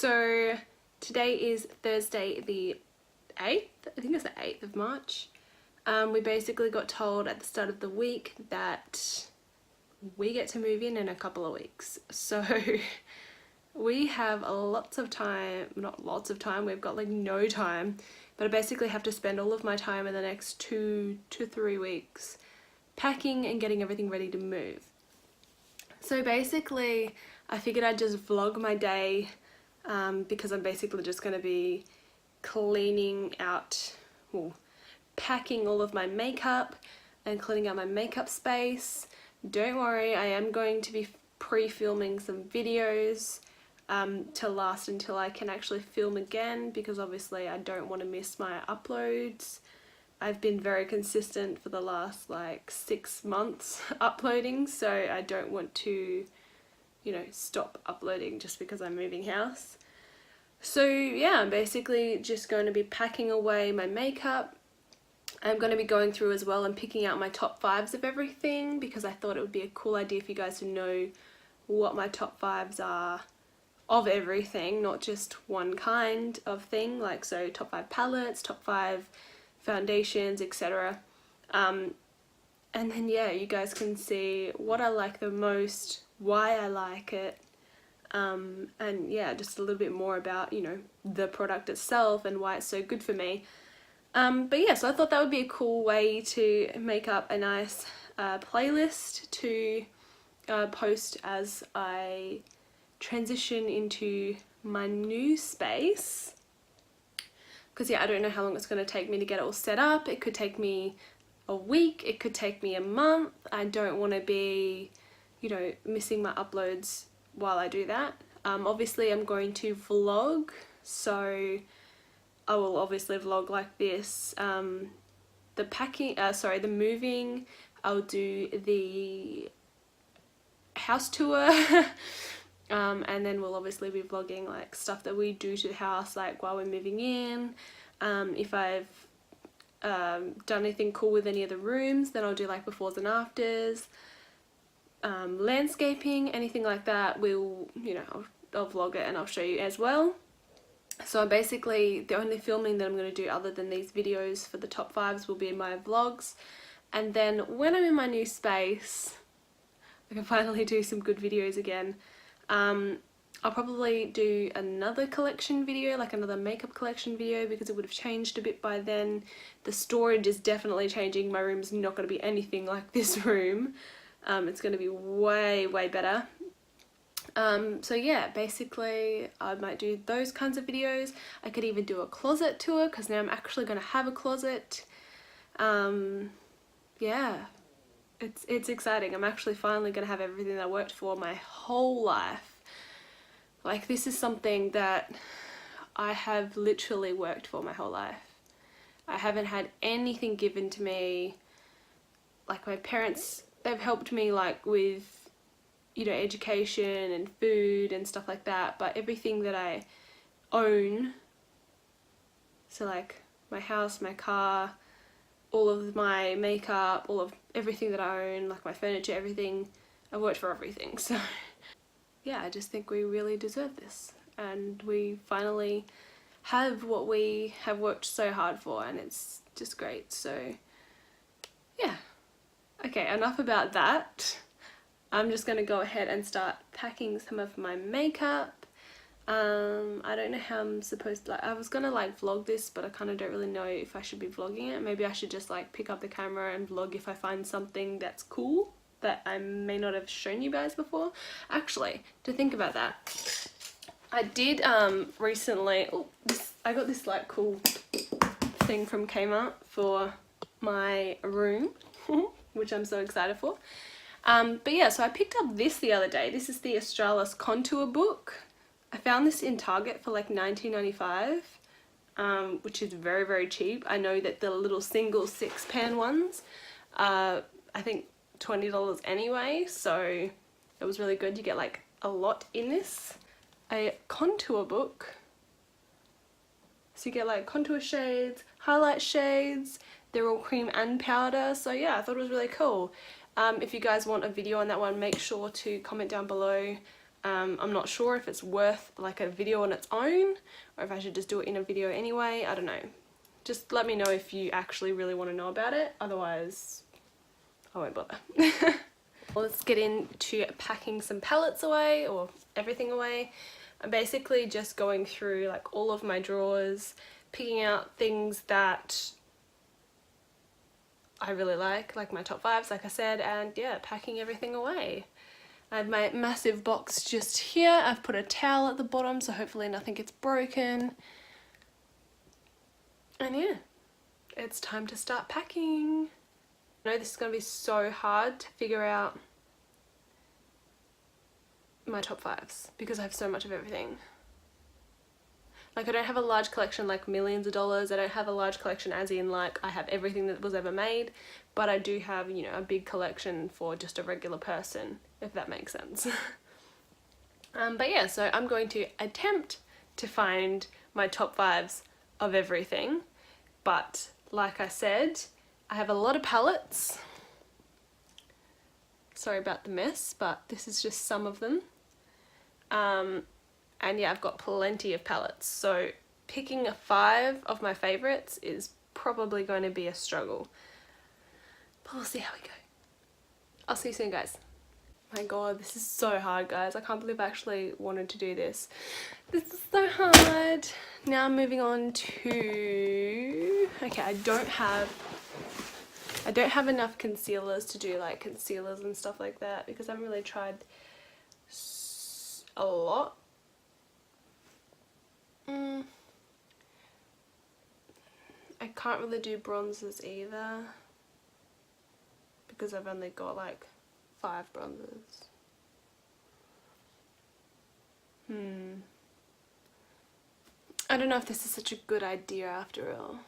So today is Thursday the 8th, I think it's the 8th of March. We basically got told at the start of the week that we get to move in a couple of weeks. So we have lots of time, not lots of time, we've got like no time, but I basically have to spend all of my time in the next 2 to 3 weeks packing and getting everything ready to move. So basically I figured I'd just vlog my day because I'm basically just going to be cleaning out, well, packing all of my makeup and cleaning out my makeup space. Don't worry, I am going to be pre-filming some videos to last until I can actually film again, because obviously I don't want to miss my uploads. I've been very consistent for the last like 6 months uploading, so I don't want to, you know, stop uploading just because I'm moving house. So yeah, I'm basically just going to be packing away my makeup. I'm going to be going through as well and picking out my top 5s of everything, because I thought it would be a cool idea for you guys to know what my top 5s are of everything, not just one kind of thing, like so top 5 palettes, top 5 foundations, etc. And then yeah, you guys can see what I like the most, why I like it, and yeah, just a little bit more about, you know, the product itself and why it's so good for me. But yeah, so I thought that would be a cool way to make up a nice playlist to post as I transition into my new space. Because yeah, I don't know how long it's going to take me to get it all set up. It could take me a week, it could take me a month. I don't want to be, you know, missing my uploads while I do that. Obviously I'm going to vlog, so I will obviously vlog like this. The packing, the moving, I'll do the house tour. And then we'll obviously be vlogging like stuff that we do to the house, like while we're moving in. If I've done anything cool with any of the rooms, then I'll do like befores and afters. Landscaping, anything like that, we'll, you know, I'll vlog it and I'll show you as well. So basically the only filming that I'm going to do other than these videos for the top 5s will be in my vlogs. And then when I'm in my new space, I can finally do some good videos again. I'll probably do another collection video, like another makeup collection video, because it would have changed a bit by then. The storage is definitely changing. My room's not going to be anything like this room. It's going to be way, way better. So yeah, basically I might do those kinds of videos. I could even do a closet tour, because now I'm actually going to have a closet. Yeah, it's exciting. I'm actually finally going to have everything that I worked for my whole life. Like, this is something that I have literally worked for my whole life. I haven't had anything given to me. Like, my parents, they've helped me like with, you know, education and food and stuff like that, but everything that I own, so like my house, my car, all of my makeup, all of everything that I own, like my furniture, everything, I worked for everything. So yeah, I just think we really deserve this, and we finally have what we have worked so hard for, and it's just great. So yeah, okay, enough about that. I'm just going to go ahead and start packing some of my makeup. I don't know how I'm supposed to, like, I was going to like vlog this, but I kind of don't really know if I should be vlogging it. Maybe I should just like pick up the camera and vlog if I find something that's cool that I may not have shown you guys before. Actually, to think about that, I did recently, I got this like cool thing from Kmart for my room, which I'm so excited for. But yeah, so I picked up this the other day. This is the Australis Contour book. I found this in Target for like $19.95, which is very, very cheap. I know that the little single 6-pan ones are, I think, $20 anyway, so it was really good. You get like a lot in this. A contour book. So you get like contour shades, highlight shades, they're all cream and powder. So yeah, I thought it was really cool. If you guys want a video on that one, make sure to comment down below. I'm not sure if it's worth like a video on its own or if I should just do it in a video anyway. I don't know. Just let me know if you actually really want to know about it. Otherwise, I won't bother. Let's get into packing some palettes away, or everything away. I'm basically just going through like all of my drawers, picking out things that I really like my top 5s like I said, and yeah, packing everything away. I have my massive box just here. I've put a towel at the bottom so hopefully nothing gets broken. And yeah, it's time to start packing. I know this is going to be so hard to figure out my top 5s because I have so much of everything. Like, I don't have a large collection like millions of dollars. I don't have a large collection as in like I have everything that was ever made, but I do have, you know, a big collection for just a regular person, if that makes sense. But yeah, so I'm going to attempt to find my top 5s of everything, but like I said, I have a lot of palettes. Sorry about the mess, but this is just some of them. And yeah, I've got plenty of palettes, so picking 5 of my favourites is probably going to be a struggle. But we'll see how we go. I'll see you soon, guys. My god, this is so hard, guys. I can't believe I actually wanted to do this. This is so hard. Now I'm moving on to... Okay, I don't have enough concealers to do like concealers and stuff like that because I haven't really tried a lot. I can't really do bronzers either because I've only got like 5 bronzers. I don't know if this is such a good idea after all.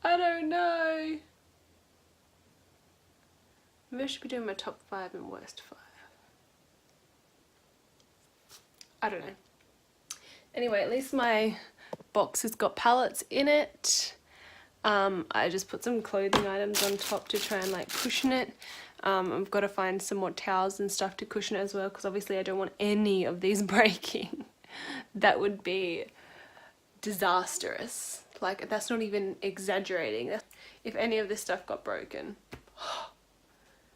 I don't know. Maybe I should be doing my top 5 and worst 5. I don't know. Anyway, at least my box has got palettes in it. I just put some clothing items on top to try and like cushion it. I've got to find some more towels and stuff to cushion it as well because obviously I don't want any of these breaking. That would be disastrous. Like, that's not even exaggerating. If any of this stuff got broken.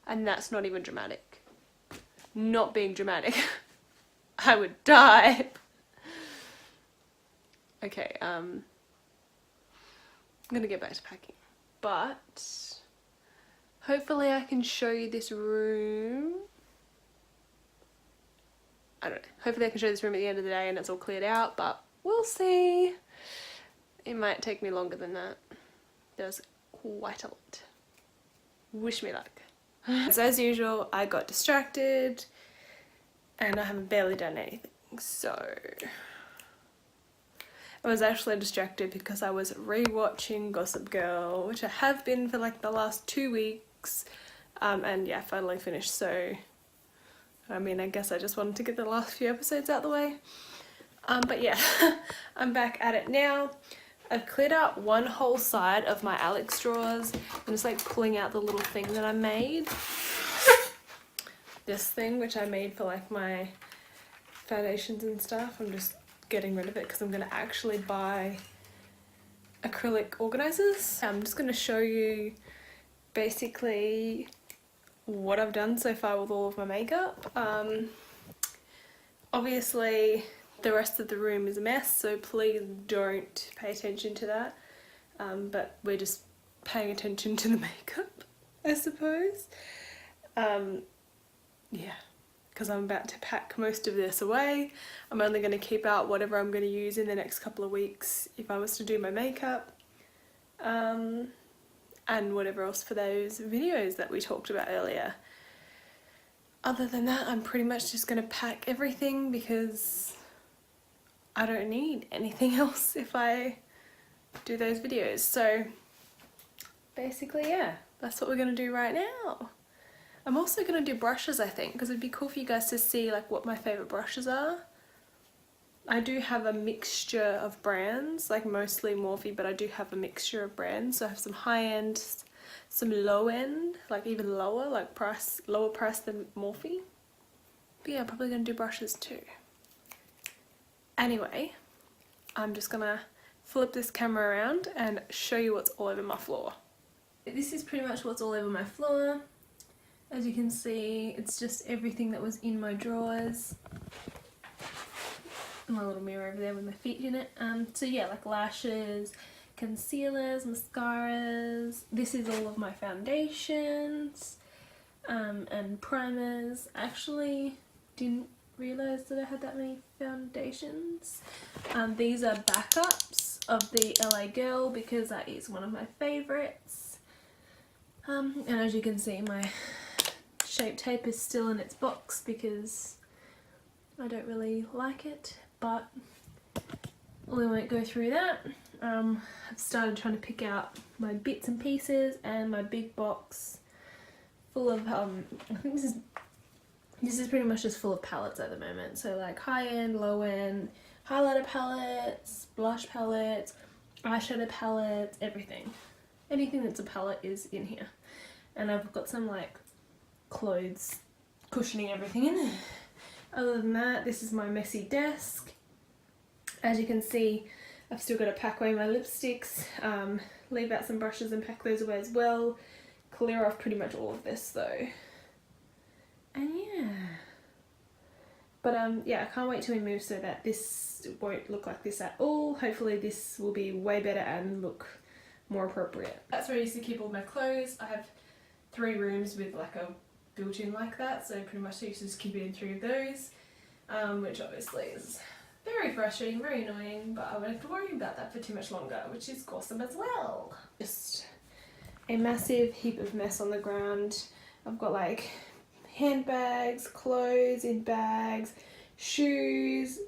And that's not even dramatic. Not being dramatic. I would die. Okay, I'm gonna get back to packing. But hopefully I can show you this room. I don't know. Hopefully I can show you this room at the end of the day and it's all cleared out, but we'll see. It might take me longer than that. There's quite a lot. Wish me luck. So as usual, I got distracted and I haven't barely done anything. So I was actually distracted because I was rewatching Gossip Girl, which I have been for like the last 2 weeks. And yeah, finally finished. So I mean, I guess I just wanted to get the last few episodes out the way. But yeah, I'm back at it now. I've cleared out one whole side of my Alex drawers. I'm just like pulling out the little thing that I made. This thing, which I made for like my foundations and stuff. I'm just getting rid of it because I'm going to actually buy acrylic organizers. I'm just going to show you basically what I've done so far with all of my makeup. Obviously the rest of the room is a mess, so please don't pay attention to that, but we're just paying attention to the makeup, I suppose. Yeah, because I'm about to pack most of this away. I'm only going to keep out whatever I'm going to use in the next couple of weeks if I was to do my makeup, and whatever else for those videos that we talked about earlier. Other than that, I'm pretty much just going to pack everything because I don't need anything else if I do those videos. So basically, yeah, that's what we're going to do right now. I'm also going to do brushes, I think, because it'd be cool for you guys to see like what my favourite brushes are. I do have a mixture of brands, like mostly Morphe, but I do have a mixture of brands. So I have some high-end some low end, like even lower, like lower price than Morphe. But yeah, I'm probably gonna do brushes too. Anyway, I'm just gonna flip this camera around and show you what's all over my floor. This is pretty much what's all over my floor. As you can see, it's just everything that was in my drawers. My little mirror over there with my feet in it. So yeah, like lashes, concealers, mascaras. This is all of my foundations and primers. I actually didn't realise that I had that many foundations. These are backups of the LA Girl because that is one of my favourites. And as you can see, my Shape Tape is still in its box because I don't really like it, but we won't go through that. I've started trying to pick out my bits and pieces, and my big box full of I think this is pretty much just full of palettes at the moment. So like high end, low end, highlighter palettes, blush palettes, eyeshadow palettes, everything. Anything that's a palette is in here. And I've got some like clothes cushioning everything in there. Other than that, this is my messy desk. As you can see, I've still got to pack away my lipsticks, leave out some brushes and pack those away as well. Clear off pretty much all of this though. And yeah. But yeah, I can't wait till we move so that this won't look like this at all. Hopefully this will be way better and look more appropriate. That's where I used to keep all my clothes. I have 3 rooms with like a built-in like that, so pretty much I used to just keep it in 3 of those, which obviously is very frustrating, very annoying, but I won't have to worry about that for too much longer, which is awesome as well. Just a massive heap of mess on the ground. I've got like handbags, clothes in bags, shoes.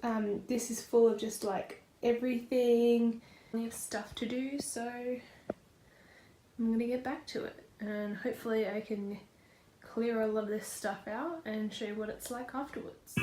This is full of just like everything. I have stuff to do, so I'm gonna get back to it, and hopefully I can clear a lot of this stuff out and show you what it's like afterwards.